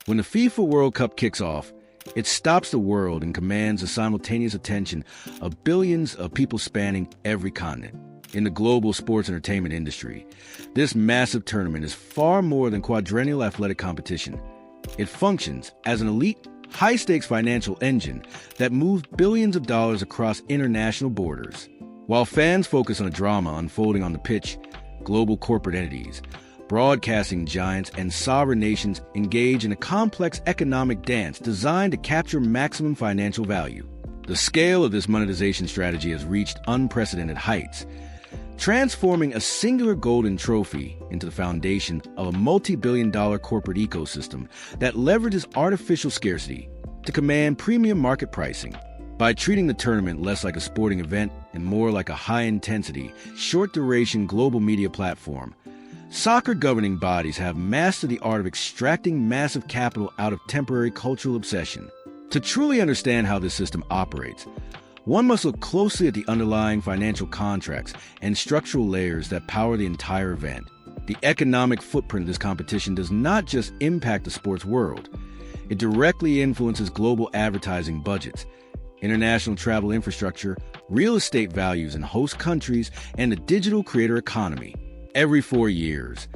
When the FIFA World Cup kicks off, it stops the world and commands the simultaneous attention of billions of people spanning every continent. In the global sports entertainment industry, this massive tournament is far more than quadrennial athletic competition. It functions as an elite, high-stakes financial engine that moves billions of dollars across international borders. While fans focus on the drama unfolding on the pitch, global corporate entities, broadcasting giants, and sovereign nations engage in a complex economic dance designed to capture maximum financial value. The scale of this monetization strategy has reached unprecedented heights, transforming a singular golden trophy into the foundation of a multi-billion-dollar corporate ecosystem that leverages artificial scarcity to command premium market pricing. By treating the tournament less like a sporting event and more like a high-intensity, short-duration global media platform, soccer governing bodies have mastered the art of extracting massive capital out of temporary cultural obsession. To truly understand how this system operates, one must look closely at the underlying financial contracts and structural layers that power the entire event. The economic footprint of this competition does not just impact the sports world. It directly influences global advertising budgets, international travel infrastructure, real estate values in host countries, and the digital creator economy. Every 4 years,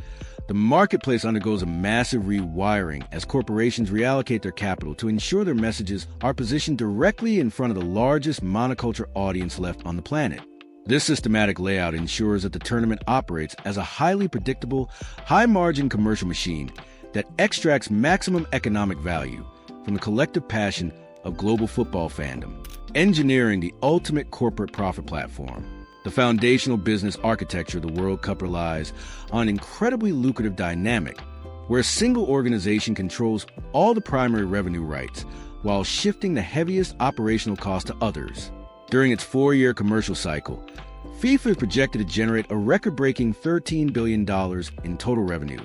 the marketplace undergoes a massive rewiring as corporations reallocate their capital to ensure their messages are positioned directly in front of the largest monoculture audience left on the planet. This systematic layout ensures that the tournament operates as a highly predictable, high-margin commercial machine that extracts maximum economic value from the collective passion of global football fandom, engineering the ultimate corporate profit platform. The foundational business architecture of the World Cup relies on an incredibly lucrative dynamic where a single organization controls all the primary revenue rights while shifting the heaviest operational cost to others. During its 4-year commercial cycle, FIFA is projected to generate a record-breaking $13 billion in total revenue,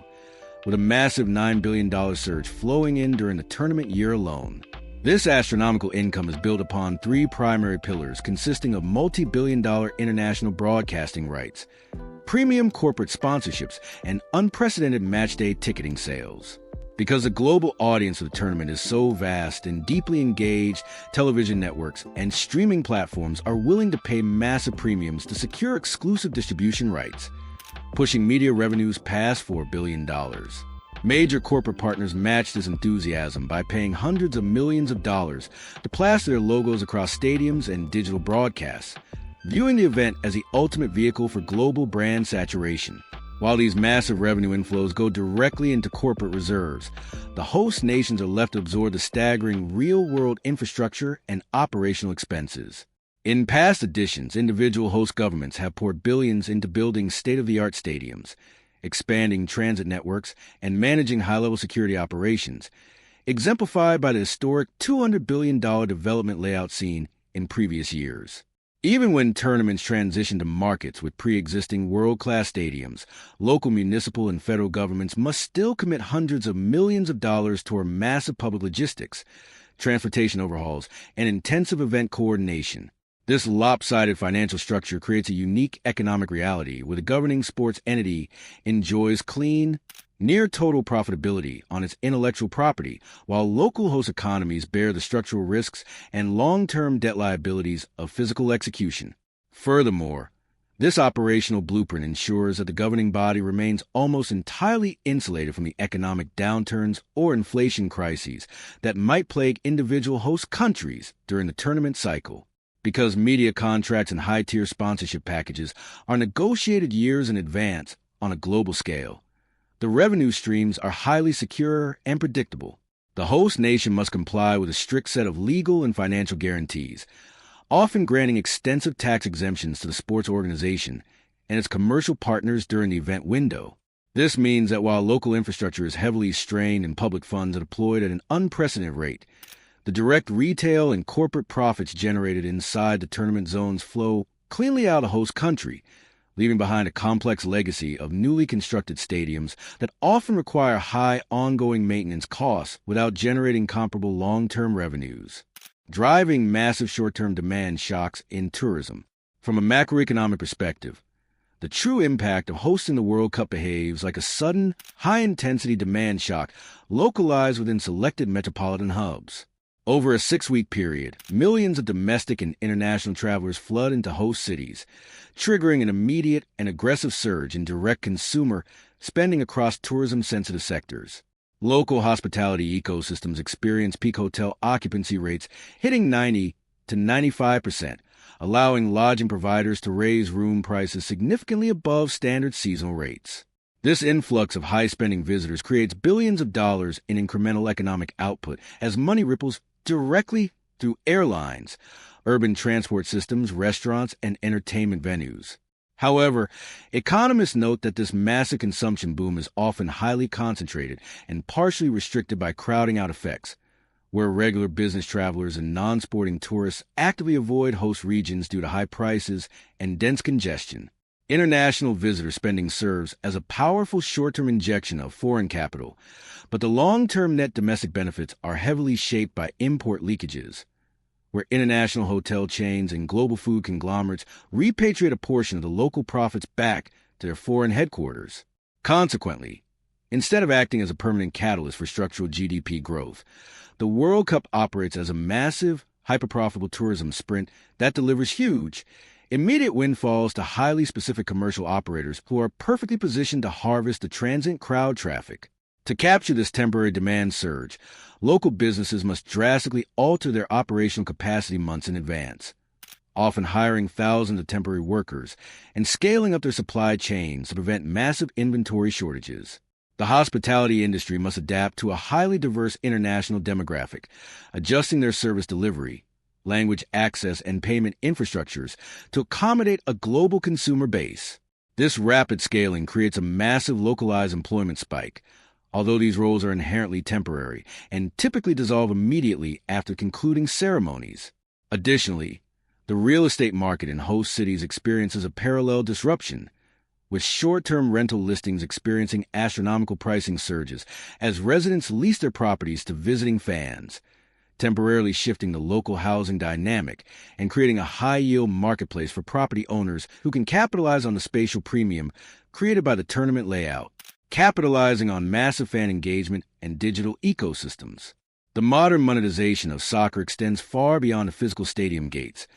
with a massive $9 billion surge flowing in during the tournament year alone. This astronomical income is built upon 3 primary pillars consisting of multi-billion-dollar international broadcasting rights, premium corporate sponsorships, and unprecedented matchday ticketing sales. Because the global audience of the tournament is so vast and deeply engaged, television networks and streaming platforms are willing to pay massive premiums to secure exclusive distribution rights, pushing media revenues past $4 billion. Major corporate partners match this enthusiasm by paying hundreds of millions of dollars to plaster their logos across stadiums and digital broadcasts, viewing the event as the ultimate vehicle for global brand saturation. While these massive revenue inflows go directly into corporate reserves, the host nations are left to absorb the staggering real-world infrastructure and operational expenses. In past editions, individual host governments have poured billions into building state-of-the-art stadiums, expanding transit networks, and managing high-level security operations, exemplified by the historic $200 billion development layout seen in previous years. Even when tournaments transition to markets with pre-existing world-class stadiums, local municipal and federal governments must still commit hundreds of millions of dollars toward massive public logistics, transportation overhauls, and intensive event coordination. This lopsided financial structure creates a unique economic reality where the governing sports entity enjoys clean, near-total profitability on its intellectual property, while local host economies bear the structural risks and long-term debt liabilities of physical execution. Furthermore, this operational blueprint ensures that the governing body remains almost entirely insulated from the economic downturns or inflation crises that might plague individual host countries during the tournament cycle. Because media contracts and high-tier sponsorship packages are negotiated years in advance on a global scale, the revenue streams are highly secure and predictable. The host nation must comply with a strict set of legal and financial guarantees, often granting extensive tax exemptions to the sports organization and its commercial partners during the event window. This means that while local infrastructure is heavily strained and public funds are deployed at an unprecedented rate, the direct retail and corporate profits generated inside the tournament zones flow cleanly out of the host country, leaving behind a complex legacy of newly constructed stadiums that often require high ongoing maintenance costs without generating comparable long-term revenues, driving massive short-term demand shocks in tourism. From a macroeconomic perspective, The true impact of hosting the World Cup behaves like a sudden, high-intensity demand shock localized within selected metropolitan hubs. Over a 6-week period, millions of domestic and international travelers flood into host cities, triggering an immediate and aggressive surge in direct consumer spending across tourism-sensitive sectors. Local hospitality ecosystems experience peak hotel occupancy rates hitting 90 to 95%, allowing lodging providers to raise room prices significantly above standard seasonal rates. This influx of high-spending visitors creates billions of dollars in incremental economic output as money ripples directly through airlines, urban transport systems, restaurants, and entertainment venues. However, economists note that this massive consumption boom is often highly concentrated and partially restricted by crowding out effects, where regular business travelers and non-sporting tourists actively avoid host regions due to high prices and dense congestion. International visitor spending serves as a powerful short-term injection of foreign capital, but the long-term net domestic benefits are heavily shaped by import leakages, where international hotel chains and global food conglomerates repatriate a portion of the local profits back to their foreign headquarters. Consequently, instead of acting as a permanent catalyst for structural GDP growth, the World Cup operates as a massive, hyper-profitable tourism sprint that delivers huge, immediate windfalls to highly specific commercial operators who are perfectly positioned to harvest the transient crowd traffic. To capture this temporary demand surge, local businesses must drastically alter their operational capacity months in advance, often hiring thousands of temporary workers and scaling up their supply chains to prevent massive inventory shortages. The hospitality industry must adapt to a highly diverse international demographic, adjusting their service delivery, language access, and payment infrastructures to accommodate a global consumer base. This rapid scaling creates a massive localized employment spike, although these roles are inherently temporary and typically dissolve immediately after concluding ceremonies. Additionally, the real estate market in host cities experiences a parallel disruption, with short-term rental listings experiencing astronomical pricing surges as residents lease their properties to visiting fans, temporarily shifting the local housing dynamic and creating a high-yield marketplace for property owners who can capitalize on the spatial premium created by the tournament layout, capitalizing on massive fan engagement and digital ecosystems. The modern monetization of soccer extends far beyond the physical stadium gates,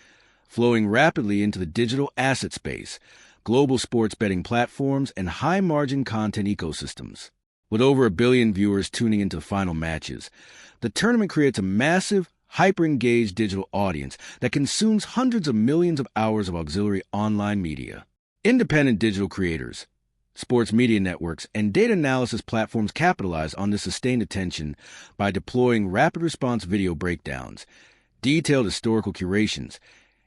flowing rapidly into the digital asset space, global sports betting platforms, and high-margin content ecosystems. With over 1 billion viewers tuning into the final matches, the tournament creates a massive, hyper-engaged digital audience that consumes hundreds of millions of hours of auxiliary online media. Independent digital creators, sports media networks, and data analysis platforms capitalize on this sustained attention by deploying rapid response video breakdowns, detailed historical curations,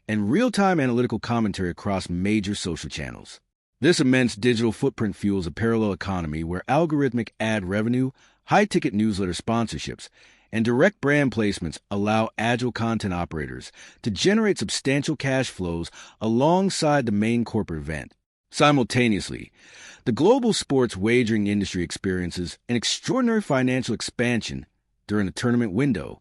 and real-time analytical commentary across major social channels. This immense digital footprint fuels a parallel economy where algorithmic ad revenue, high-ticket newsletter sponsorships, and direct brand placements allow agile content operators to generate substantial cash flows alongside the main corporate event. Simultaneously, the global sports wagering industry experiences an extraordinary financial expansion during the tournament window,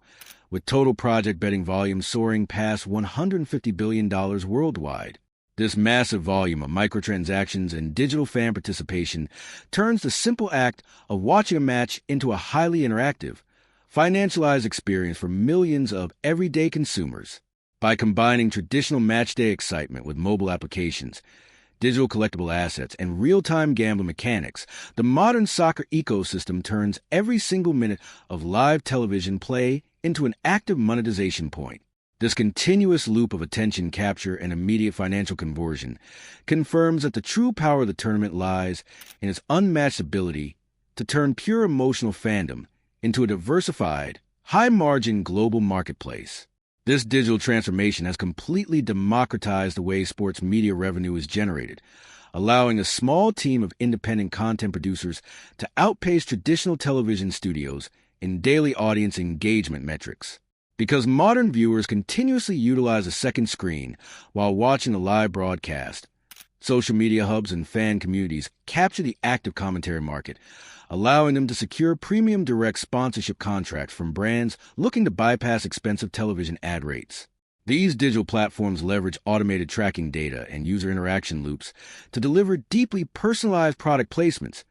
with total project betting volume soaring past $150 billion worldwide. This massive volume of microtransactions and digital fan participation turns the simple act of watching a match into a highly interactive, financialized experience for millions of everyday consumers. By combining traditional matchday excitement with mobile applications, digital collectible assets, and real-time gambling mechanics, the modern soccer ecosystem turns every single minute of live television play into an active monetization point. This continuous loop of attention capture and immediate financial conversion confirms that the true power of the tournament lies in its unmatched ability to turn pure emotional fandom into a diversified, high-margin global marketplace. This digital transformation has completely democratized the way sports media revenue is generated, allowing a small team of independent content producers to outpace traditional television studios in daily audience engagement metrics. Because modern viewers continuously utilize a second screen while watching the live broadcast, social media hubs and fan communities capture the active commentary market, allowing them to secure premium direct sponsorship contracts from brands looking to bypass expensive television ad rates. These digital platforms leverage automated tracking data and user interaction loops to deliver deeply personalized product placements,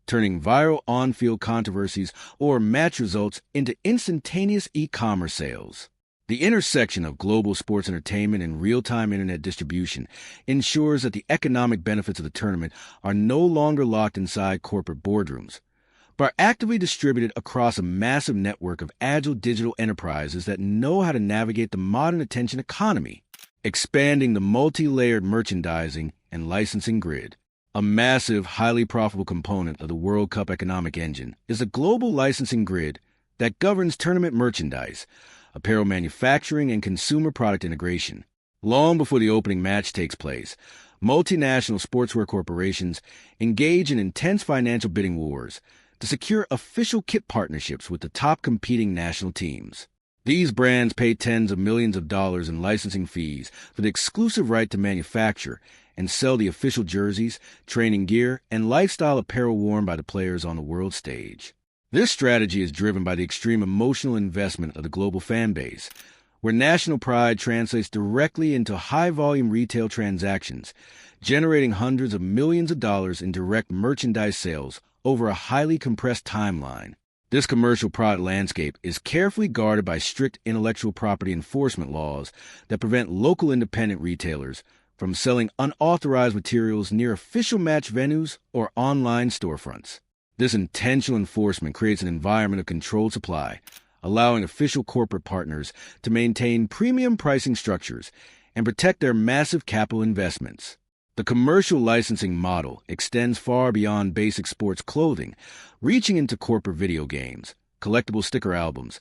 turning viral on-field controversies or match results into instantaneous e-commerce sales. The intersection of global sports entertainment and real-time internet distribution ensures that the economic benefits of the tournament are no longer locked inside corporate boardrooms, but are actively distributed across a massive network of agile digital enterprises that know how to navigate the modern attention economy, expanding the multi-layered merchandising and licensing grid. A massive, highly profitable component of the World Cup economic engine is the global licensing grid that governs tournament merchandise, apparel manufacturing, and consumer product integration. Long before the opening match takes place, multinational sportswear corporations engage in intense financial bidding wars to secure official kit partnerships with the top competing national teams. These brands pay tens of millions of dollars in licensing fees for the exclusive right to manufacture and sell the official jerseys, training gear, and lifestyle apparel worn by the players on the world stage. This strategy is driven by the extreme emotional investment of the global fan base, where national pride translates directly into high-volume retail transactions, generating hundreds of millions of dollars in direct merchandise sales over a highly compressed timeline. This commercial product landscape is carefully guarded by strict intellectual property enforcement laws that prevent local independent retailers from selling unauthorized materials near official match venues or online storefronts. This intentional enforcement creates an environment of controlled supply, allowing official corporate partners to maintain premium pricing structures and protect their massive capital investments. The commercial licensing model extends far beyond basic sports clothing, reaching into corporate video games, collectible sticker albums,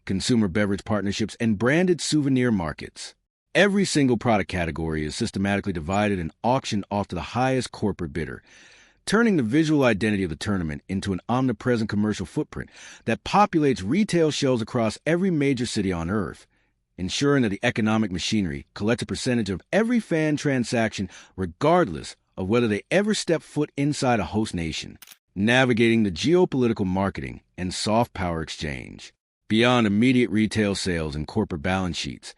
consumer beverage partnerships, and branded souvenir markets. Every single product category is systematically divided and auctioned off to the highest corporate bidder, turning the visual identity of the tournament into an omnipresent commercial footprint that populates retail shelves across every major city on Earth, ensuring that the economic machinery collects a percentage of every fan transaction regardless of whether they ever step foot inside a host nation. Navigating the geopolitical marketing and soft power exchange. Beyond immediate retail sales and corporate balance sheets,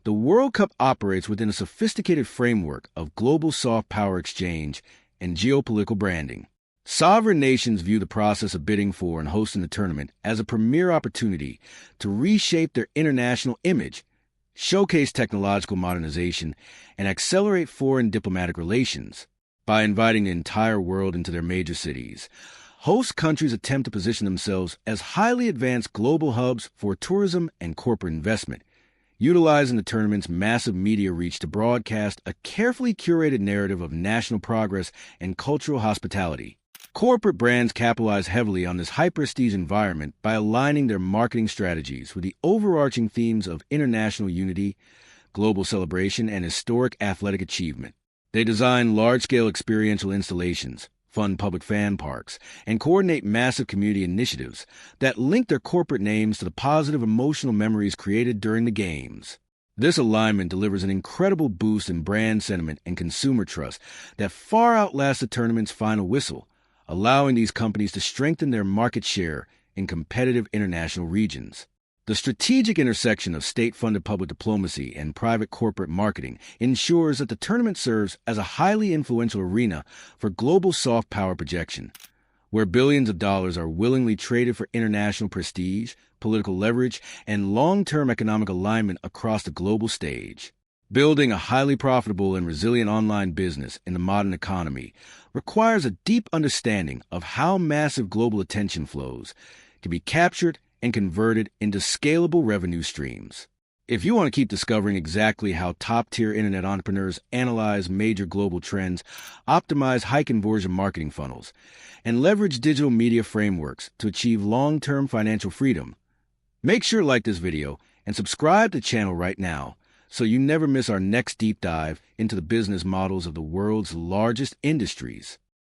the World Cup operates within a sophisticated framework of global soft power exchange and geopolitical branding. Sovereign nations view the process of bidding for and hosting the tournament as a premier opportunity to reshape their international image, showcase technological modernization, and accelerate foreign diplomatic relations. By inviting the entire world into their major cities, host countries attempt to position themselves as highly advanced global hubs for tourism and corporate investment, utilizing the tournament's massive media reach to broadcast a carefully curated narrative of national progress and cultural hospitality. Corporate brands capitalize heavily on this high-prestige environment by aligning their marketing strategies with the overarching themes of international unity, global celebration, and historic athletic achievement. They design large-scale experiential installations, fund public fan parks, and coordinate massive community initiatives that link their corporate names to the positive emotional memories created during the games. This alignment delivers an incredible boost in brand sentiment and consumer trust that far outlasts the tournament's final whistle, allowing these companies to strengthen their market share in competitive international regions. The strategic intersection of state-funded public diplomacy and private corporate marketing ensures that the tournament serves as a highly influential arena for global soft power projection, where billions of dollars are willingly traded for international prestige, political leverage, and long-term economic alignment across the global stage. Building a highly profitable and resilient online business in the modern economy requires a deep understanding of how massive global attention flows can be captured and converted into scalable revenue streams. If you want to keep discovering exactly how top-tier internet entrepreneurs analyze major global trends, optimize high-conversion marketing funnels, and leverage digital media frameworks to achieve long-term financial freedom, make sure to like this video and subscribe to the channel right now so you never miss our next deep dive into the business models of the world's largest industries.